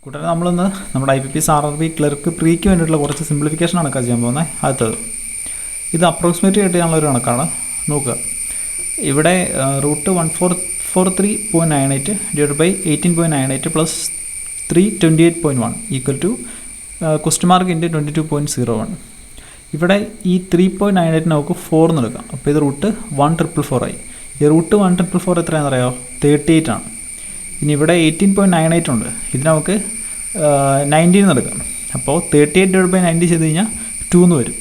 കൂടാതെ നമ്മളിന്ന് നമ്മുടെ IBPS RRB ക്ലർക്ക് പ്രീക്ക് വേണ്ടിയിട്ടുള്ള കുറച്ച് സിംപ്ലിഫിക്കേഷൻ കണക്കാണ് ചെയ്യാൻ പോകുന്നത്. അടുത്തത് ഇത് അപ്രോക്സിമേറ്റ് ആയിട്ട് ചെയ്യാനുള്ള ഒരു കണക്കാണ്. നോക്കുക, ഇവിടെ root 1443.98 divide by 18.98 plus 328.1 equal to question mark into 22.01. ഇവിടെ ഈ 3.98 നമുക്ക് 4 എന്ന് എടുക്കാം. അപ്പോൾ ഇത് റൂട്ട് 1444 ആയി. ഈ റൂട്ട് 1444 എത്രയാണെന്ന് അറിയാമോ? 38 ആണ്. ഇനി ഇവിടെ 18.98 ഉണ്ട്. ഇത് നമുക്ക് 19 എന്ന് എടുക്കാം. അപ്പോൾ 38 ഡിവൈഡ് ബൈ 90 ചെയ്ത് കഴിഞ്ഞാൽ 2 എന്ന് വരും.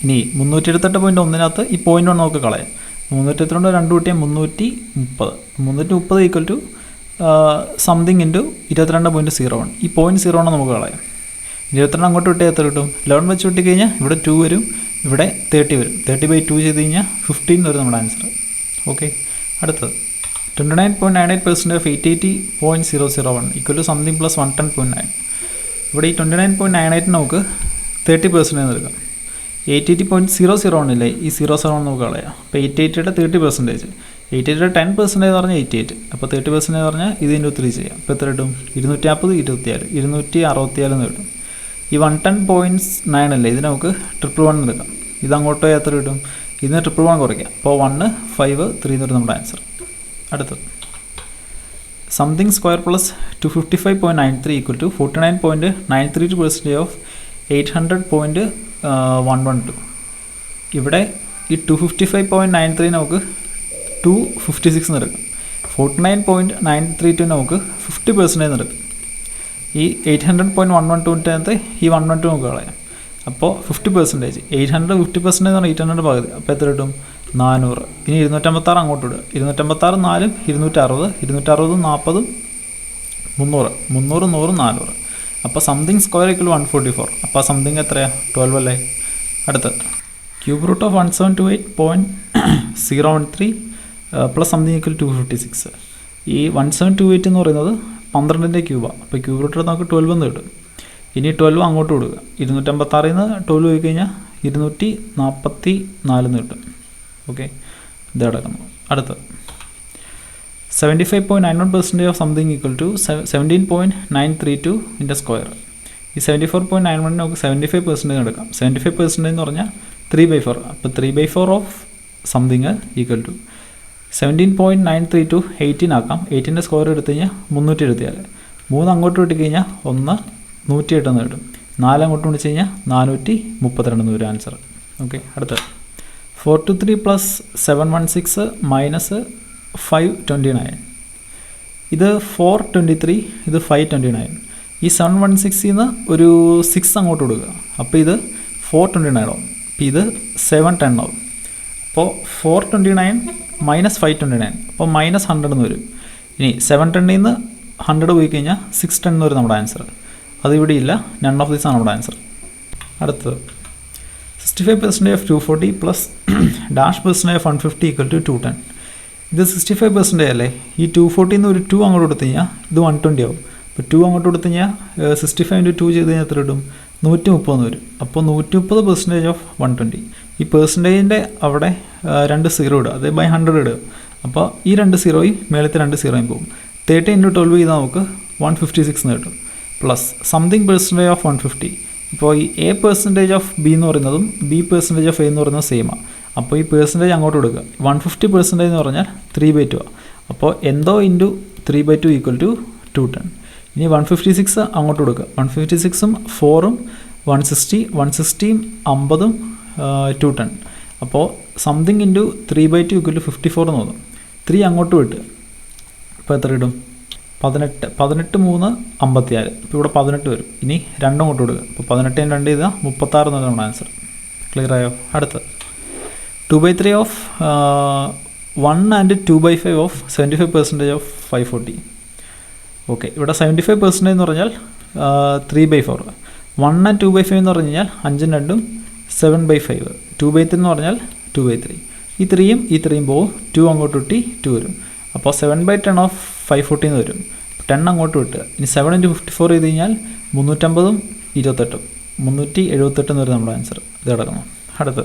ഇനി 378.1 ഈ പോയിൻ്റ് ആണ് നമുക്ക് കളയാം. 372 2 കൂട്ടിയാൽ 330 ഈക്വൽ ടു സംതിങ് ഇൻറ്റു 22.01. ഈ 0.01 നമുക്ക് കളയാം. 22 അങ്ങോട്ട് വിട്ടാൽ എത്ര കിട്ടും? 11 വെച്ച് വിട്ടി കഴിഞ്ഞാൽ ഇവിടെ 2 വരും, ഇവിടെ 30 വരും. 30/2 ചെയ്ത് കഴിഞ്ഞാൽ 15 വരും നമ്മുടെ ആൻസർ. ഓക്കെ, അടുത്തത് 29.98% of 880.001 equal to something plus 110.9. ഇവിടെ ഈ 29.98 നമുക്ക് 30% എടുക്കാം. 880.001 ഇല്ലേ, ഈ 0.01 നമുക്ക് കളയാം. അപ്പോൾ 880യുടെ 30%, 880യുടെ 10% എന്ന് പറഞ്ഞാൽ 88. അപ്പോൾ 30% എന്ന് പറഞ്ഞാൽ ഇതിൻ്റെ 3 ചെയ്യാം. അപ്പോൾ എത്ര കിട്ടും? 250, 24, 264 എന്ന് കിട്ടും. ഈ 110.9 അല്ലേ, ഇത് നമുക്ക് 111 എടുക്കാം. ഇത് അങ്ങോട്ടോ എത്ര കിട്ടും? ഇതിന് 111 കുറയ്ക്കാം. അപ്പോൾ 1 5 3 എന്ന് വരും നമ്മുടെ ആൻസർ. അടുത്തത് something square plus 255.93 equal to 49.932% of 800.112. ഇവിടെ ഈ 255.93 നമുക്ക് 256 എന്ന് എടുക്കാം. 49.932 നമുക്ക് 50% എന്ന് എടുക്കാം. ഈ 800.112 ഈ 112 നമുക്ക് കളയാം. അപ്പോൾ 50%, 800 50% എന്ന് പറഞ്ഞാൽ 800 പകുതി. അപ്പോൾ എത്ര കിട്ടും? 400. ഇനി 256 അങ്ങോട്ട് ഇടുക. 256 4 260, 260 40 300, 300 100 400. അപ്പോൾ സംതിങ് സ്ക്വയർ ഈക്വൽ 144. അപ്പോൾ സംതിങ് എത്രയാണ്? 12 അല്ലേ. അടുത്തത് cube root of 1728.013 plus something equal 256. ഈ 1728 എന്ന് പറയുന്നത് 12ൻ്റെ ക്യൂബാണ്. അപ്പോൾ ക്യൂബ് റൂട്ട് നമുക്ക് 12 എന്ന് കിട്ടും. ഇനി 12 അങ്ങോട്ട് കൊടുക്കുക. 256 12 പോയി കഴിഞ്ഞാൽ 244 എന്ന് കിട്ടും. ഓക്കെ, ഇത് കിടക്കുന്നു. അടുത്തത് 75.91% ഓഫ് സംതിങ് ഈക്വൽ ടു 17.932 ൻ്റെ സ്ക്വയർ. ഈ 74.91 നമുക്ക് 75% എടുക്കാം. 75% എന്ന് പറഞ്ഞാൽ 3/4. അപ്പോൾ 3/4 ഓഫ് സംതിങ് ഈക്വൽ ടു 17.932 18 ആക്കാം. 18ൻ്റെ സ്ക്വയർ എടുത്തു കഴിഞ്ഞാൽ 324. 3 അങ്ങോട്ട് വിട്ട് കഴിഞ്ഞാൽ 1 108 എന്ന് കിട്ടും. 4 അങ്ങോട്ട് വിളിച്ച് കഴിഞ്ഞാൽ 432 എന്ന് വരും ആൻസർ. ഓക്കെ, അടുത്തത് 423 പ്ലസ് 716 മൈനസ് 529. ഇത് 423, ഇത് 529. ഈ 716 നിന്ന് ഒരു 6 അങ്ങോട്ട് കൊടുക്കുക. അപ്പോൾ ഇത് 429 ആവും. അപ്പോൾ ഇത് 710 ആവും. അപ്പോൾ 429 മൈനസ് 529, അപ്പോൾ മൈനസ് 100 എന്ന് വരും. ഇനി 710 നിന്ന് 100 പോയി കഴിഞ്ഞാൽ 610 എന്ന് വരും നമ്മുടെ ആൻസർ. അതിവിടെ ഇല്ല, നൺ ഓഫ് ദീസ് ആണ് നമ്മുടെ ആൻസർ. അടുത്തത് 65% of 240 plus -% of 150 equal to 210. ഇത് 65% അല്ലേ. ഈ 240 നിന്ന് ഒരു 2 അങ്ങോട്ട് കൊടുത്തു കഴിഞ്ഞാൽ ഇത് 120 ആവും. അപ്പോൾ 2 അങ്ങോട്ട് കൊടുത്തു കഴിഞ്ഞാൽ 65 × 2 ചെയ്ത് കഴിഞ്ഞാൽ എത്ര കിട്ടും? 130 എന്ന് വരും. അപ്പോൾ 130% ഓഫ് 120. ഈ പെർസെൻറ്റേജിൻ്റെ അവിടെ 2 0 ഇടുക, അതായത് ബൈ 100 ഇടുക. അപ്പോൾ ഈ 2 0യും മേളത്തെ 2 0യും പോകും. 30 × 12 ചെയ്താൽ നമുക്ക് 156 എന്ന് കിട്ടും. Plus something % of 150. ഇപ്പോൾ ഈ A% ഓഫ് B എന്ന് പറയുന്നതും B% ഓഫ് A എന്ന് പറയുന്നത് സെയിമാണ്. അപ്പോൾ ഈ പെർസെൻറ്റേജ് അങ്ങോട്ട് കൊടുക്കുക. 150% എന്ന് പറഞ്ഞാൽ 3/2 ആണ്. അപ്പോൾ എന്തോ ഇൻറ്റു 3/2 ഈക്വൽ ടു 210. ഇനി 156 അങ്ങോട്ട് കൊടുക്കുക. 156ഉം 4ഉം 160, 160ഉം 50ഉം 210. അപ്പോൾ സംതിങ് ഇൻറ്റു 3/2 ഈക്വൽ ടു 54 എന്ന് തോന്നും. 3 അങ്ങോട്ട് വിട്ട് അപ്പോൾ എത്ര കിട്ടും? 18. 18 3 56. ഇപ്പോൾ ഇവിടെ 18 വരും. ഇനി 2 അങ്ങോട്ട് കൊടുക്കുക. അപ്പോൾ 18 2 ചെയ്താൽ 36 എന്ന് നമ്മുടെ ആൻസർ. ക്ലിയർ ആയോ? അടുത്ത് 2/3 of 1 and 2/5 of 75% of 540. Okay, ഇവിടെ 75% എന്ന് പറഞ്ഞാൽ 3/4. 1 ആൻഡ് 2/5 എന്ന് പറഞ്ഞു കഴിഞ്ഞാൽ 5ഉം 2ഉം 7/5. 2/3 എന്ന് പറഞ്ഞാൽ 2/3. ഈ 3യും ഈ 3യും പോകും. 2 അങ്ങോട്ട് വിട്ടി 2 വരും. അപ്പോൾ 7/10 ഓഫ് 540 എന്ന് വരും. 10 അങ്ങോട്ട് വിട്ട് ഇനി 7 × 54 ചെയ്ത് കഴിഞ്ഞാൽ 350ഉം 28, 378 എന്ന് വരും നമ്മുടെ ആൻസർ. ഇത് കിടക്കുന്നു. അടുത്ത്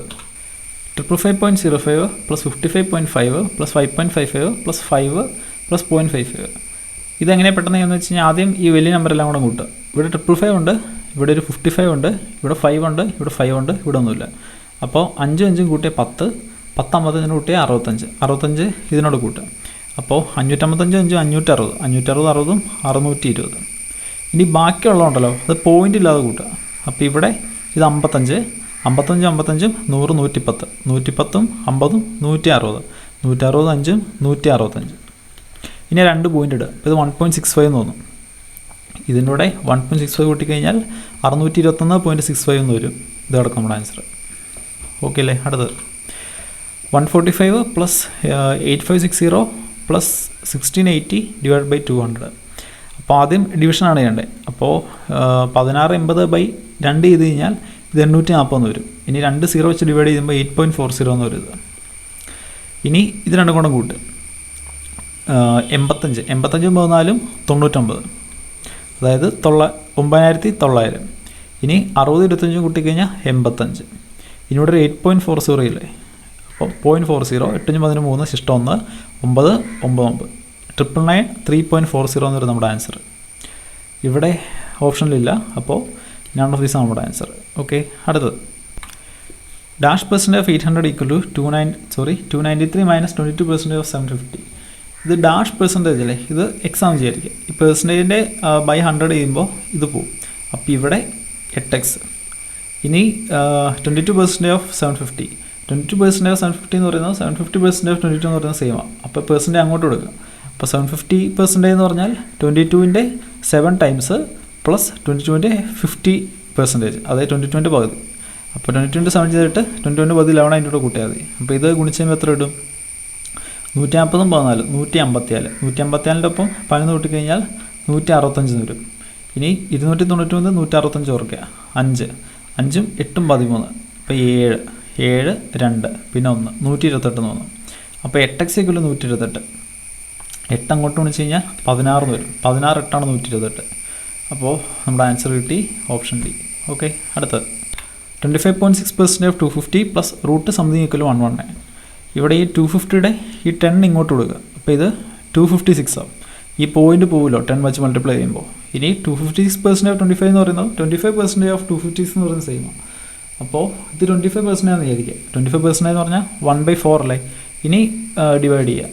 555.05 പ്ലസ് 55.5 പ്ലസ് 5.55 പ്ലസ് 5 പ്ലസ് 0.55. ഇതെങ്ങനെ പെട്ടെന്ന് ചെയ്യുന്നത് വെച്ച് കഴിഞ്ഞാൽ ആദ്യം ഈ വലിയ നമ്പറെല്ലാം കൂടെ കൂട്ടുക. ഇവിടെ 555 ഉണ്ട്, ഇവിടെ ഒരു 55 ഉണ്ട്, ഇവിടെ 5 ഉണ്ട്, ഇവിടെ 5 ഉണ്ട്, ഇവിടെ ഒന്നുമില്ല. അപ്പോൾ 5 5 കൂട്ടിയ 10, 10 55 കൂട്ടിയ 65, 65 ഇതിനോട് കൂട്ടുക. അപ്പോൾ 555 5 560, 560 60 620. ഇനി ബാക്കിയുള്ളതുണ്ടല്ലോ അത് പോയിൻ്റ് ഇല്ലാതെ കൂട്ടുക. അപ്പോൾ ഇവിടെ ഇത് 55, 55 55 100 110, 110 50 160, 160 5 165. ഇനി 2 പോയിൻ്റ് ഇടുക. അപ്പോൾ ഇത് 1.65 എന്ന് തോന്നും. ഇതിൻ്റെ കൂടെ 1.65 കൂട്ടിക്കഴിഞ്ഞാൽ 621.65 എന്ന് വരും. ഇത് കിടക്കും നമ്മുടെ ആൻസർ. ഓക്കെ അല്ലേ? അടുത്തത് 145 പ്ലസ് 8560 പ്ലസ് 1680 ഡിവൈഡ് ബൈ 200. അപ്പോൾ ആദ്യം ഡിവിഷനാണ് ചെയ്യേണ്ടത്. അപ്പോൾ 1680/2 ചെയ്ത് കഴിഞ്ഞാൽ ഇത് 840 എന്ന് വരും. ഇനി 2 0 വെച്ച് ഡിവൈഡ് ചെയ്യുമ്പോൾ 8.40 എന്ന് വരും. ഇനി ഇത് രണ്ടും കൂടെ കൂട്ട്. 85 85 14 99, അതായത് 9900. ഇനി 60 25 കൂട്ടിക്കഴിഞ്ഞാൽ 85. ഇനി ഇവിടെ ഒരു 8.40 ഇല്ലേ? അപ്പോൾ 0.40, 8 5 13 ശിഷ്ടം 1 9 99 999 3.40 എന്ന് വരും നമ്മുടെ ആൻസർ. ഇവിടെ ഓപ്ഷനിലില്ല. അപ്പോൾ നൺ ഓഫ് ദീസ് ആണ് നമ്മുടെ ആൻസർ. ഓക്കെ, അടുത്തത് dash percent of 800 equal to 293 minus 22% of 750. ഇത് ഡാഷ് പെർസെൻറ്റേജ് അല്ലേ? ഇത് എക്സാം വിചാരിക്കുക. ഈ പെർസെൻറ്റേജിൻ്റെ ബൈ 100 ചെയ്യുമ്പോൾ ഇത് പോവും. അപ്പോൾ ഇവിടെ 8x. ഇനി 22% ഓഫ് 750. 22% ഓഫ് 750 എന്ന് പറയുന്നത് 750% ഓഫ് 22 എന്ന് പറയുന്നത് സെയിമാണ്. അപ്പോൾ പെർസെൻറ്റേജ് അങ്ങോട്ട് കൊടുക്കുക. അപ്പോൾ 750% എന്ന് പറഞ്ഞാൽ 22-ൻ്റെ 7 ടൈംസ് പ്ലസ് 22-ൻ്റെ 50%, അതായത് 22-ൻ്റെ പകുതി. അപ്പോൾ 22-ൻ്റെ 7 ചെയ്തിട്ട് 22-ൻ്റെ പകുതി 11 അതിൻ്റെ കൂടെ കൂട്ടിയാൽ മതി. അപ്പോൾ ഇത് ഗുണിച്ചുമ്പോൾ എത്ര ഇടും? 140 14 154. 154-ൻ്റെ ഒപ്പം 11 കൂട്ടിക്കഴിഞ്ഞാൽ 165 വരും. ഇനി 293 165 ഓർക്കുക. 5 5 8 13. അപ്പോൾ 7 7 2 പിന്നെ 1 128 എന്ന് തോന്നും. അപ്പോൾ 8x = 128. 8 അങ്ങോട്ട് വിളിച്ച് കഴിഞ്ഞാൽ 16 എന്ന് വരും. 16 8 128. അപ്പോൾ നമ്മുടെ ആൻസർ കിട്ടി, ഓപ്ഷൻ ഡി. ഓക്കെ, അടുത്തത് 25.6% of 250 plus root something equal 119. ഇവിടെ ഈ 250-യുടെ ഈ 10 ഇങ്ങോട്ട് കൊടുക്കുക. അപ്പോൾ ഇത് 256 ആവും. ഈ പോയിൻ്റ് പോവുമല്ലോ 10 വെച്ച് മൾട്ടിപ്ലൈ ചെയ്യുമ്പോൾ. ഇനി 256% ഓഫ് 25 എന്ന് പറയുന്നത് 25% ഓഫ് 250 എന്ന് പറയുന്നത് സെയിമാണ്. അപ്പോൾ ഇത് 25% ആണെന്ന് വിചാരിക്കുക. 25% എന്ന് പറഞ്ഞാൽ 1/4 അല്ലേ? ഇനി ഡിവൈഡ് ചെയ്യുക.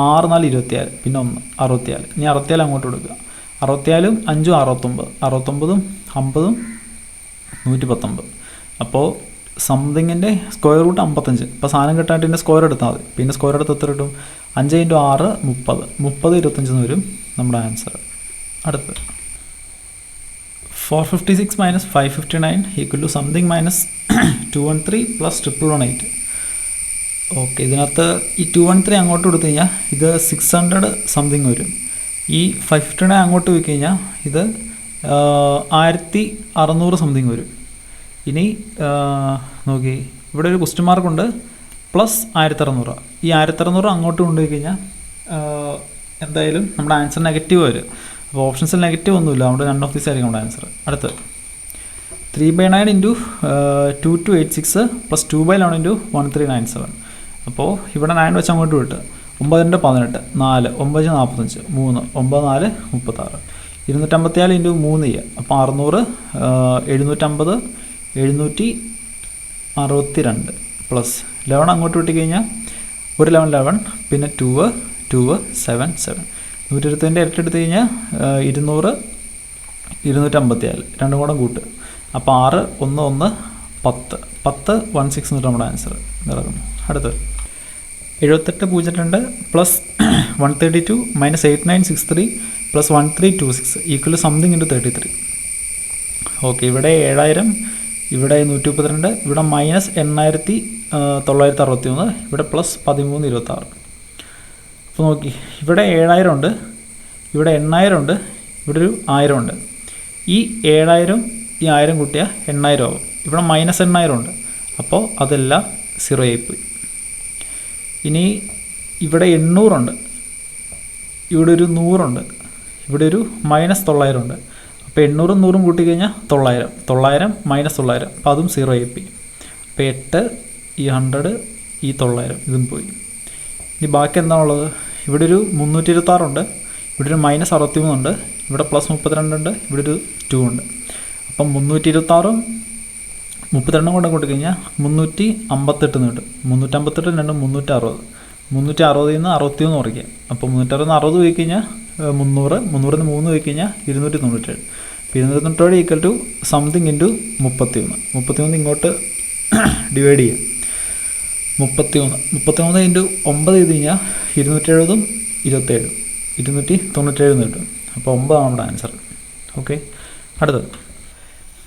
6 4 24 പിന്നെ 1 64. ഇനി 64 അങ്ങോട്ട് കൊടുക്കുക. 64 5 69, 69 50 119. അപ്പോൾ സംതിങ്ങിൻ്റെ സ്ക്വയർ റൂട്ട് 55. ഇപ്പോൾ സാധനം കിട്ടാനായിട്ട് ഇതിൻ്റെ സ്ക്വയർ എടുത്താൽ മതി. പിന്നെ സ്ക്വയർ എടുത്ത് എത്ര കിട്ടും? 5 × 6 30, 30 25 എന്ന് വരും നമ്മുടെ ആൻസർ. അടുത്ത് 456 minus 559 equal to something minus 213 plus 118. Okay, ഇതിനകത്ത് ഈ 213 അങ്ങോട്ട് കൊടുത്തു കഴിഞ്ഞാൽ ഇത് 600 സംതിങ് വരും. ഈ 559 അങ്ങോട്ട് പോയി കഴിഞ്ഞാൽ ഇത് 1600 സംതിങ് വരും. ഇനി നോക്കി, ഇവിടെ ഒരു ക്വസ്റ്റ്യൻ മാർക്കുണ്ട്, പ്ലസ് 1600. ഈ 1600 അങ്ങോട്ട് കൊണ്ടുപോയി കഴിഞ്ഞാൽ എന്തായാലും നമ്മുടെ ആൻസർ നെഗറ്റീവ് വരും. അപ്പോൾ ഓപ്ഷൻസിൽ നെഗറ്റീവ് ഒന്നുമില്ല, അതുകൊണ്ട് നൺ ഓഫ് ദീസ് ആയിരിക്കും നമ്മുടെ ആൻസർ. അടുത്ത് 3/9 ഇൻറ്റു 2286 പ്ലസ് 2/11 ഇൻറ്റു 1397. അപ്പോൾ ഇവിടെ 9 വെച്ച് അങ്ങോട്ട് വിട്ട് 9 18 4 9 45 3 9 4 36 254 ഇൻറ്റു 3 ചെയ്യുക. അപ്പോൾ 600 750 762 പ്ലസ് 11 അങ്ങോട്ട് വിട്ടിക്കഴിഞ്ഞാൽ ഒരു 11 പിന്നെ 2 7 7 120-ൻ്റെ ഇരട്ടി എടുത്തു കഴിഞ്ഞാൽ 200 254 രണ്ടും കൂടെ കൂട്ട്. അപ്പോൾ 6 1 1 10 10 16 എന്നിട്ട് നമ്മുടെ ആൻസർ ഇറങ്ങുന്നു. അടുത്ത് 7802 plus 132 minus 8963 plus 1326 equal something into 33. Okay, ഇവിടെ 7000, ഇവിടെ 132, ഇവിടെ മൈനസ് 8961, ഇവിടെ പ്ലസ് 1326. അപ്പോൾ നോക്കി, ഇവിടെ 7000 ഉണ്ട്, ഇവിടെ 8000 ഉണ്ട്, ഇവിടെ ഒരു 1000 ഉണ്ട്. ഈ 7000 ഈ 1000 കൂട്ടിയാൽ 8000 ആവും. ഇവിടെ മൈനസ് 8000 ഉണ്ട്, അപ്പോൾ അതെല്ലാം 0 ആയിപ്പോയി. ഇനി ഇവിടെ 800 ഉണ്ട്, ഇവിടെ ഒരു 100 ഉണ്ട്, ഇവിടെ ഒരു മൈനസ് 900 ഉണ്ട്. അപ്പോൾ 800 100 കൂട്ടിക്കഴിഞ്ഞാൽ 900, 900 മൈനസ് 900, അപ്പോൾ അതും 0 ആയിപ്പോയി. അപ്പോൾ 8 ഈ 100 ഈ 900 ഇതും പോയി. ഇനി ബാക്കി എന്താണുള്ളത്? ഇവിടെ ഒരു 326 ഉണ്ട്, ഇവിടെ ഒരു -63 ഉണ്ട്, ഇവിടെ +32 ഉണ്ട്, ഇവിടെ ഒരു 2 ഉണ്ട്. അപ്പം 326 32 കൊണ്ട് കൂട്ടി കഴിഞ്ഞാൽ 358 കിട്ടും. 358 2 360. 360 നിന്ന് 61 കുറയ്ക്കുക. അപ്പോൾ 360 60 പോയി കഴിഞ്ഞാൽ 300, 300 3 പോയി കഴിഞ്ഞാൽ 297. 297 ഈക്വൽ ടു സംതിങ് ഇൻറ്റു 31. 31 ഇങ്ങോട്ട് ഡിവൈഡ് ചെയ്യുക. 33 ഇൻറ്റു 9 ചെയ്ത് കഴിഞ്ഞാൽ 270 27 297 കിട്ടും. അപ്പോൾ 9 ആണ് നമ്മുടെ ആൻസർ. ഓക്കെ, അടുത്തത്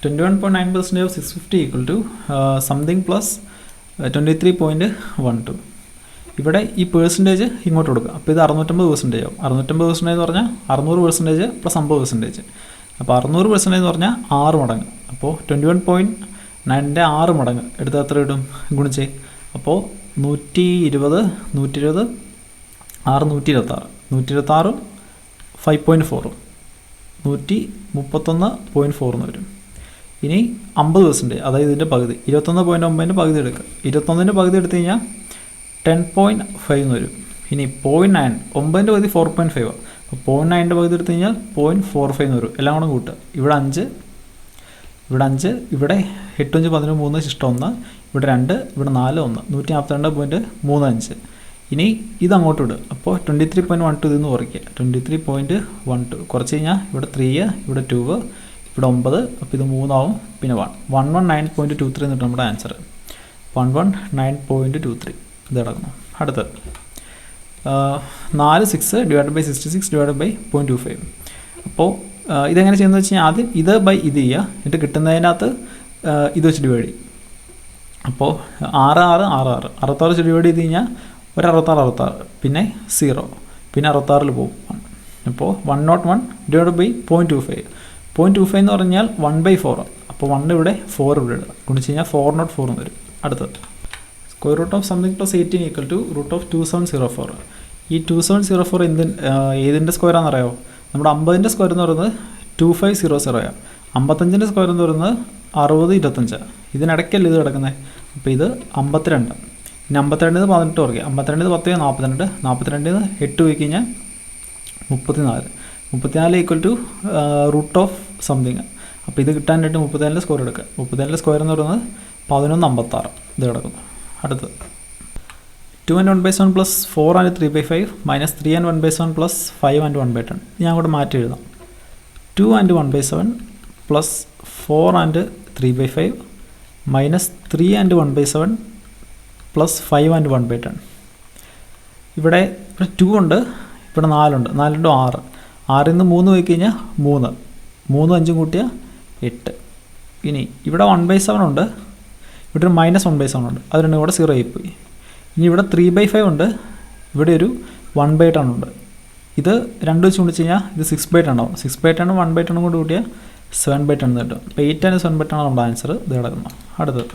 21.9% of 650 equal to something plus 23.12. ഇവിടെ ഈ പേഴ്സൻറ്റേജ് ഇങ്ങോട്ട് കൊടുക്കുക. അപ്പോൾ ഇത് 650% ആവും. 650% എന്ന് പറഞ്ഞാൽ 600% പ്ലസ് 50%. അപ്പോൾ 600% എന്ന് പറഞ്ഞാൽ 6 മടങ്ങ്. അപ്പോൾ 21.9ൻ്റെ 6 മടങ്ങ് എടുത്താൽ എത്ര കിട്ടും? ഗുണിച്ചേ. അപ്പോൾ 120 120 6 126 126 5.4 131.4 എന്ന് വരും. ഇനി 50%, അതായത് ഇതിൻ്റെ പകുതി 21.9ൻ്റെ പകുതി എടുക്കുക. 21ൻ്റെ പകുതി എടുത്തു കഴിഞ്ഞാൽ 10.5 എന്ന് വരും. ഇനി 0.9 9ൻ്റെ പകുതി 4.5 ആണ്. അപ്പോൾ 0.9ൻ്റെ പകുതി എടുത്തു കഴിഞ്ഞാൽ 0.45 എന്ന് വരും. എല്ലാം കൂടെ കൂട്ടുക. ഇവിടെ 5 ഇവിടെ 5 ഇവിടെ 8 5 13 ശിഷ്ടം 1 ഇവിടെ 2 ഇവിടെ 4 1 142.35. ഇനി ഇതങ്ങോട്ട് വിടുക. അപ്പോൾ 23.12 ഇതിൽ നിന്ന് കുറയ്ക്കുക. 23.12 കുറച്ച് കഴിഞ്ഞാൽ ഇവിടെ 3 ഇവിടെ 2 ഇവിടെ 9. അപ്പോൾ ഇത് 3 ആവും. പിന്നെ 119.23 എന്നിട്ട് നമ്മുടെ ആൻസർ 119.23 ഇത് കിടക്കുന്നു. അടുത്തത് 4 6 ഡിവൈഡ് ബൈ 66 ഡിവൈഡ് ബൈ 0.25. അപ്പോൾ ഇതെങ്ങനെ ചെയ്യുന്നത് വെച്ച് കഴിഞ്ഞാൽ ആദ്യം ഇത് ബൈ ഇത് ചെയ്യുക, എന്നിട്ട് കിട്ടുന്നതിനകത്ത് ഇത് വെച്ച് ഡിവൈഡ് ചെയ്യും. അപ്പോൾ 6 6 6 6 66 വെച്ച് ഡിവൈഡ് ചെയ്ത് കഴിഞ്ഞാൽ ഒരു 66 66 പിന്നെ 0 പിന്നെ 66 പോകും. അപ്പോൾ 101 ഡിവൈഡ് ബൈ 0.25. 0.25 എന്ന് പറഞ്ഞാൽ 1/4. അപ്പോൾ 1 ഇവിടെ 4 ഇവിടെ ഇടുക. ഗുണിച്ച് കഴിഞ്ഞാൽ 404 എന്ന് വരും. അടുത്തത് square root of something plus 18 equal to root of 2704. ഈ 2704 ഏതിൻ്റെ സ്ക്വയർ ആണെന്നറിയാമോ? നമ്മുടെ 50ൻ്റെ സ്ക്വയർ എന്ന് പറയുന്നത് 2500 55ൻ്റെ സ്ക്വയർ എന്ന് പറയുന്നത് 60 25. ഇതിനിടയ്ക്കല്ല ഇത് കിടക്കുന്നത്. അപ്പോൾ ഇത് 52. ഇനി 52 18 കുറയ്ക്കുക. 52 10 42 42 8 പോയി കഴിഞ്ഞാൽ 34. 34 equal to root of something. അപ്പോൾ ഇത് കിട്ടാനായിട്ട് 34ൻ്റെ സ്ക്വയർ എടുക്കുക. 34ൻ്റെ സ്ക്വയർ എന്ന് പറയുന്നത് 1156 ഇത് കിടക്കുന്നു. അടുത്തത് 2 and 1/7 plus 4 and 3/5 minus 3 and 1/7 plus 5 and 1/10. ഞാൻ കൂടെ മാറ്റി എഴുതാം. 2 and 1/7 plus 4 and 3/5 minus 3 and 1/7 plus 5 and 1/10. ഇവിടെ 2 ഉണ്ട്, ഇവിടെ 4 ഉണ്ട്. 4 × 6. 6 നിന്ന് 3 പോയി കഴിഞ്ഞാൽ 3 3 5 കൂട്ടിയാൽ 8. ഇനി ഇവിടെ 1/7 ഉണ്ട്, ഇവിടെ ഒരു -1/7 ഉണ്ട്. അത് രണ്ടും കൂടെ 0 ആയിപ്പോയി. ഇനി ഇവിടെ 3/5 ഉണ്ട്, ഇവിടെ ഒരു 1/10 ഉണ്ട്. ഇത് രണ്ടും വെച്ച് കുടിച്ച് കഴിഞ്ഞാൽ ഇത് 6/10 ആവും. 6/10 1/10 കൊണ്ട് കൂട്ടിയാൽ 7/10 കിട്ടും. അപ്പോൾ 8 and 7/10 ആണ് നമ്മുടെ ആൻസർ. ഇത് കിടക്കുന്നു. അടുത്തത്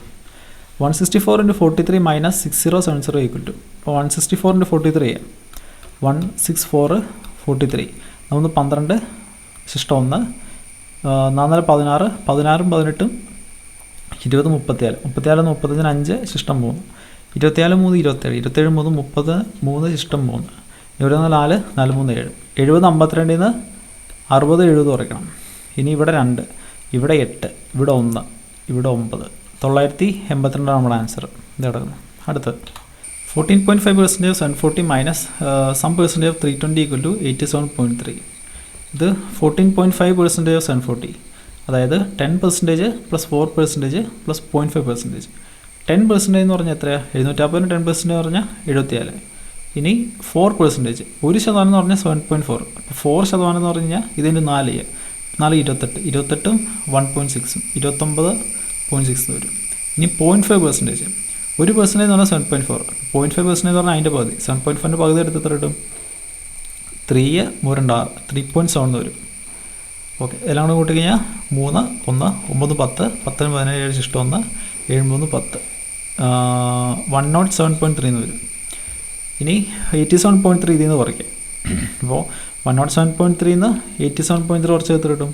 164 × 43 മൈനസ് 6070 ഈക്വൽ ടു. അപ്പോൾ 164 × 43 164 43 നമ്മൾ 12 ശിഷ്ടം 1 4 16 16 18 20 34 34 35 5 ശിഷ്ടം 3 24 3 27 27 3 30 3 ശിഷ്ടം 3 24 4 3 7 70 52 നിന്ന് 60 70 കുറയ്ക്കണം. ഇനി ഇവിടെ 2 ഇവിടെ 8 ഇവിടെ 1 ഇവിടെ 9 982 നമ്മുടെ ആൻസർ. ഇത് കിടക്കുന്നു. അടുത്തത് 14.5% of 740 minus some percentage of 320 equal to 87.3. ഇത് 14.5% ഓഫ് 740, അതായത് 10% പ്ലസ് 4% പ്ലസ് 0.5%. 10% എന്ന് പറഞ്ഞാൽ എത്രയാണ്? 750 10% എന്ന് പറഞ്ഞാൽ 74. ഇനി 4% 1% എന്ന് പറഞ്ഞാൽ 7.4. അപ്പോൾ 4% എന്ന് പറഞ്ഞു കഴിഞ്ഞാൽ ഇതിൻ്റെ 4 4 28 28 1.6 29.6 വരും. ഇനി 0.5% 1% എന്ന് പറഞ്ഞാൽ 7.4. 0.5% എന്ന് പറഞ്ഞാൽ അതിൻ്റെ പകുതി. 7.5ൻ്റെ പകുതി എടുത്ത് എത്ര കിട്ടും? 3 3 6 3.7 വരും. ഓക്കെ, എല്ലാം കൂടെ കൂട്ടി കഴിഞ്ഞാൽ 3 1 9 10 10 17 ശിഷ്ടം 1 7 3 10 107.3 എന്ന് വരും. ഇനി 87.3 ഇതിൽ നിന്ന് കുറയ്ക്കാം. അപ്പോൾ 107.3 നിന്ന് 87.3 കുറച്ച് എത്ര കിട്ടും?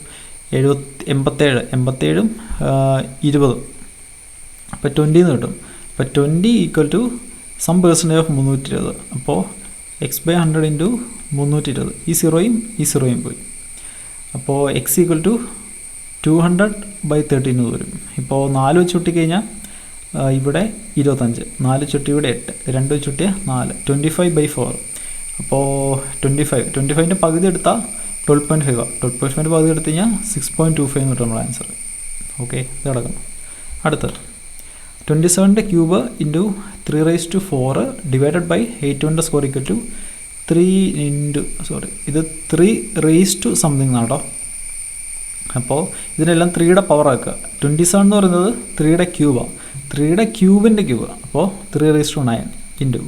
87 87 20. അപ്പോൾ 20 എന്ന് കിട്ടും. അപ്പോൾ 20 equal to some percentage of 320. അപ്പോൾ എക്സ് ബൈ 100 ഇൻറ്റു 320. ഈ സീറോയും പോയി. അപ്പോൾ എക്സ് ഈക്വൽ ടു 200/13 എന്ന് വരും. ഇപ്പോൾ 4 വെച്ച് കൂട്ടിക്കഴിഞ്ഞാൽ ഇവിടെ 25, 4 ചുട്ടി ഇവിടെ 8, 2 വെച്ച് കൂട്ടിയാൽ 4, 25/4. അപ്പോൾ 25ൻ്റെ പകുതി എടുത്താൽ 12.5. 12.5 പകുതി എടുത്തു കഴിഞ്ഞാൽ 6.25 എന്ന് കിട്ടും നമ്മുടെ ആൻസർ. ഓക്കെ, ഇത് കിടക്കുന്നു. അടുത്ത് 27ൻ്റെ ക്യൂബ് ഇൻറ്റു 3⁴ ഡിവൈഡഡ് ബൈ 81ൻ്റെ സ്ക്വയർ ഈക്വൽ ടു 3 സംതിങ് എന്നാണ് കേട്ടോ. അപ്പോൾ ഇതിനെല്ലാം 3യുടെ പവർ ആക്കുക. 27 എന്ന് പറയുന്നത് 3യുടെ ക്യൂബാണ്. 3യുടെ ക്യൂബിൻ്റെ ക്യൂബ്. അപ്പോൾ 3⁹ ഇൻറ്റു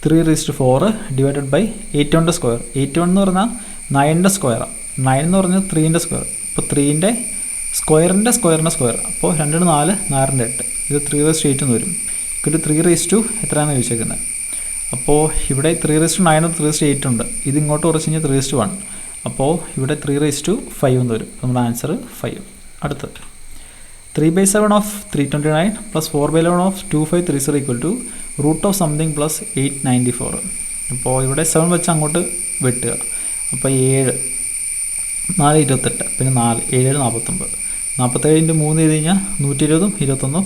3⁴ ഡിവൈഡഡ് ബൈ 81ൻ്റെ സ്ക്വയർ. 81 എന്ന് പറഞ്ഞാൽ 9ൻ്റെ സ്ക്വയറാണ്. 9 എന്ന് പറഞ്ഞാൽ 3ൻ്റെ സ്ക്വയർ. അപ്പോൾ 3ൻ്റെ സ്ക്വയറിൻ്റെ സ്ക്വയർ. അപ്പോൾ 2 4, 4 8. ഇത് 3⁸ എന്ന് വരും. ഒരു 3 എത്രയാണെന്ന് ചോദിച്ചേക്കുന്നത്. അപ്പോൾ ഇവിടെ 3⁹ 3⁸ ഉണ്ട്. ഇത് ഇങ്ങോട്ട് കുറച്ച് കഴിഞ്ഞാൽ 3:1. അപ്പോൾ ഇവിടെ 3⁵ എന്ന് വരും. നമ്മുടെ ആൻസർ 5. അടുത്ത് 3/7 of 329 plus 4/11 of 2530 equal to root of something plus 894. അപ്പോൾ ഇവിടെ 7 വെച്ച് അങ്ങോട്ട് വെട്ടുക. അപ്പോൾ 7 4 28, പിന്നെ 4 7 49. 47 ഇൻറ്റു 3 ചെയ്ത് കഴിഞ്ഞാൽ 120, 21,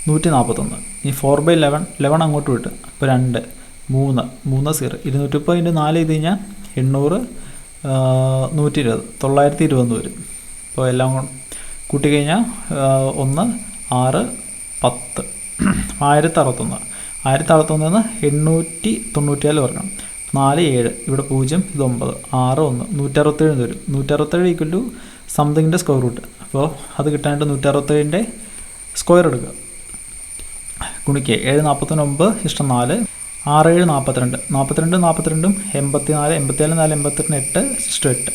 141. ഈ 4/11 അങ്ങോട്ട് വിട്ട്. അപ്പോൾ 2 3 0 230 ഇൻറ്റു 4 ചെയ്ത് കഴിഞ്ഞാൽ 800, 120, 920 വരും. അപ്പോൾ എല്ലാം കൂട്ടിക്കഴിഞ്ഞാൽ 1 6 10 1061. 1061 894 വരണം. 4 7 ഇവിടെ 0 ഇത് 9 6 1 167 വരും. 167 ഈക്വൽ ടു സംതിങ്ങിൻ്റെ സ്ക്വയർ റൂട്ട്. അപ്പോൾ അത് കിട്ടാനായിട്ട് 167ൻ്റെ സ്ക്വയർ എടുക്കുക. ഗുണിക്കുക 7 49 ഇഷ്ടം 4 6 7 42 42 42 84 84 4 82 8 ഇഷ്ടം 8.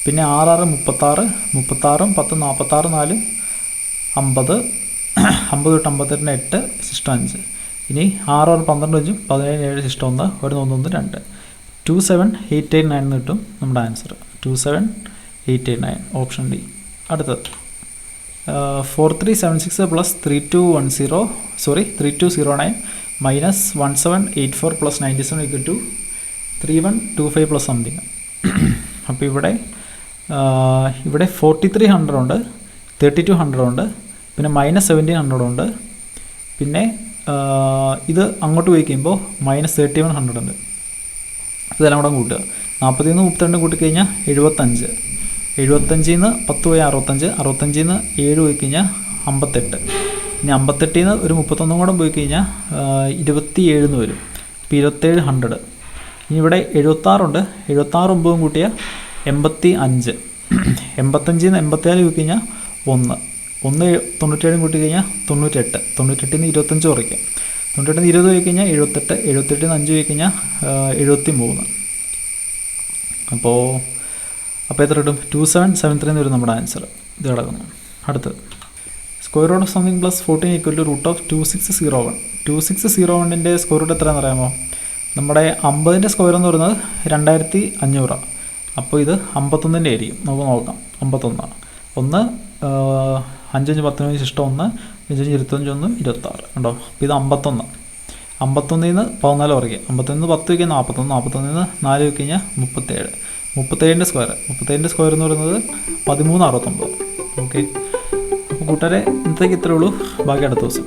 പിന്നെ 6 6 36 36 10 46 4 50 50 തൊട്ട് 58 8 ഇഷ്ടം 5. ഇനി 6 6 12 5 17 7 ഇഷ്ടം 1 1 1 2 27889 എന്ന് കിട്ടും നമ്മുടെ ആൻസർ. 27889 option D. അടുത്തത് 4376 plus 3209 minus 1784 plus 97 equal to 3125 plus something. അപ്പോൾ ഇവിടെ 4300 ഉണ്ട്, 3200 ഉണ്ട്, പിന്നെ മൈനസ് 1700 ഉണ്ട്, പിന്നെ ഇത് അങ്ങോട്ട് പോയി കഴിയുമ്പോൾ മൈനസ് 3100 ഉണ്ട്. ഇതെല്ലാം കൂടെ കൂട്ടുക. 40 നിന്ന് 32 കൂട്ടിക്കഴിഞ്ഞാൽ 75. 75 നിന്ന് 10 പോയി 65. 65 നിന്ന് 7 പോയി കഴിഞ്ഞാൽ 58. ഇനി 58 നിന്ന് ഒരു 31 കൂടെ പോയി കഴിഞ്ഞാൽ 27 എന്ന് വരും. ഇപ്പോൾ 2700. ഇനി ഇവിടെ 76 ഉണ്ട്. 76 9 കൂട്ടിയാൽ 85. 85 നിന്ന് 84 പോയി കഴിഞ്ഞാൽ 1 97 കൂട്ടി കഴിഞ്ഞാൽ 98. 98 നിന്ന് 25 കുറയ്ക്കാം. 98 നിന്ന് 20 പോയി കഴിഞ്ഞാൽ 78. 78 നിന്ന് 5 പോയി കഴിഞ്ഞാൽ 73. അപ്പോൾ എത്ര കിട്ടും? 2773 എന്ന് വരും നമ്മുടെ ആൻസർ. ഇത് കിടക്കുന്നു. അടുത്ത് square root of something plus 14 equal to root of 2601. 2601ൻ്റെ സ്ക്വയർ റൂട്ട് എത്രയാണെന്ന് അറിയാമോ? നമ്മുടെ 50ൻ്റെ സ്ക്വയർ എന്ന് പറയുന്നത് 2500. അപ്പോൾ ഇത് 51ൻ്റെ ആയിരിക്കും. നമുക്ക് നോക്കാം. 51 1 5 5 10 ഇഷ്ടം 1 5 5 25 1 26 ഉണ്ടോ? അപ്പോൾ ഇത് 51. 51 നിന്ന് 14 കുറയ്ക്കുക. 51 നിന്ന് 10 വയ്ക്കുക 41. 41 നിന്ന് 4 വയ്ക്കുക കഴിഞ്ഞാൽ 37. 37ൻ്റെ സ്ക്വയർ. 37ൻ്റെ സ്ക്വയർ എന്ന് പറയുന്നത് 1369. ഓക്കെ, അപ്പോൾ കൂട്ടുകാരെ ഇന്നത്തേക്ക് ഇത്രയേ ഉള്ളൂ. ബാക്കി അടുത്ത ദിവസം.